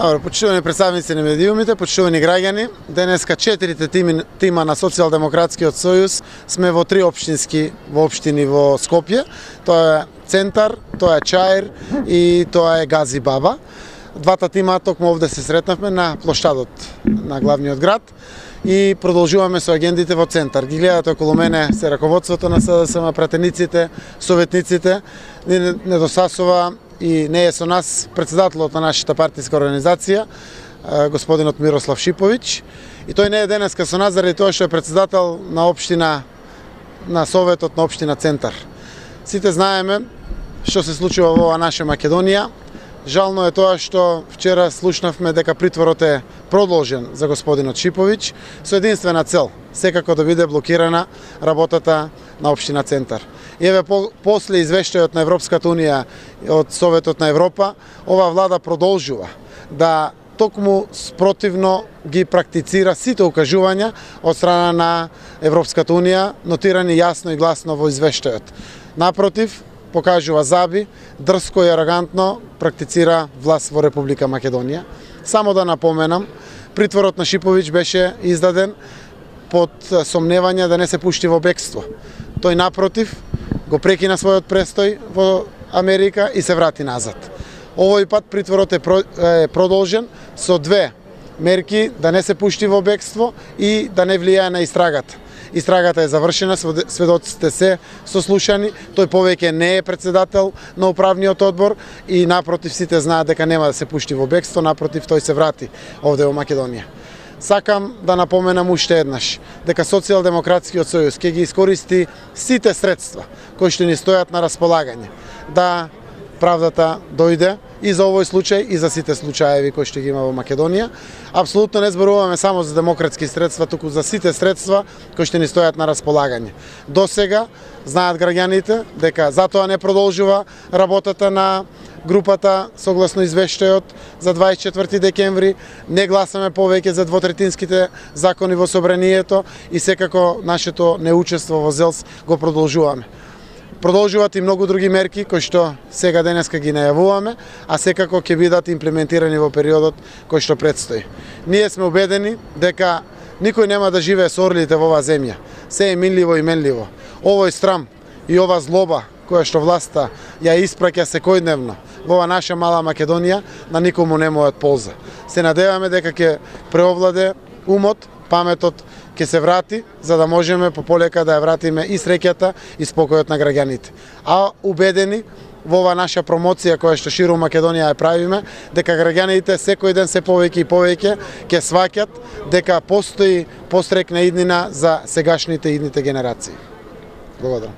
Добро, почитувани представници на медиумите, почитувани граѓани, денеска 4 тима на Социјалдемократскиот сојуз сме во 3 општини во Скопје. Тоа е Центар, тоа е Чаир и тоа е Гази Баба. Двата тима токму овде се сретнавме на плоштадот на главниот град и продолжуваме со агендите во Центар. Ги гледате околу мене се раководството на СДСМ, пратениците, советниците. Не досасува и не е со нас председателот на нашата партиска организација, господинот Мирослав Шиповиќ. И тој не е денеска со нас заради тоа што е председател на Советот на општина Центар. Сите знаеме што се случува во оваа наша Македонија. Жално е тоа што вчера слушнавме дека притворот е продолжен за господинот Шиповиќ со единствена цел, секако да биде блокирана работата на општина Центар. И еве после извештајот на Европската унија од Советот на Европа, оваа влада продолжува да токму спротивно ги практицира сите укажувања од страна на Европската унија, нотирани јасно и гласно во извештајот. Напротив, покажува заби, дрско и арогантно практицира власт во Република Македонија. Само да напоменам, притворот на Шиповиќ беше издаден под сомневање да не се пушти во бегство. Тој напротив го прекина својот престој во Америка и се врати назад. Овој пат притворот е продолжен со две мерки да не се пушти во бегство и да не влијае на истрагата. Истрагата е завршена, сведоците се сослушани, тој повеќе не е председател на управниот одбор и напротив сите знаат дека нема да се пушти во бегство, напротив тој се врати овде во Македонија. Сакам да напоменам уште еднаш дека Социјалдемократскиот сојуз ќе ги искористи сите средства кои што ни стојат на располагање да правдата дојде и за овој случај и за сите случаеви кои што ги има во Македонија. Апсолутно не зборуваме само за демократски средства, туку за сите средства кои што ни стојат на располагање. До сега знаат граѓаните дека затоа не продолжува работата на групата согласно извештајот за 24 декември, не гласаме повеќе за двотретинските закони во собранието и секако нашето неучество во ЗЕЛС го продолжуваме. Продолжуваат и многу други мерки кои што сега денеска ги најавуваме, а секако ќе бидат имплементирани во периодот кој што предстои. Ние сме убедени дека никој нема да живее со орлите во оваа земја. Се е минливо и менливо. Овој срам и ова злоба која што власта ја испраќа секојдневно во оваа наша мала Македонија, на никому не му е од полза. Се надеваме дека ќе преовладе умот, паметот ќе се врати, за да можеме пополека да ја вратиме и среќата и спокојот на граѓаните. А убедени во оваа наша промоција која што ширум Македонија ја правиме, дека граѓаните секој ден се повеќе и повеќе ќе сваќат дека постои пострекна иднина за сегашните и идните генерации. Благодарам.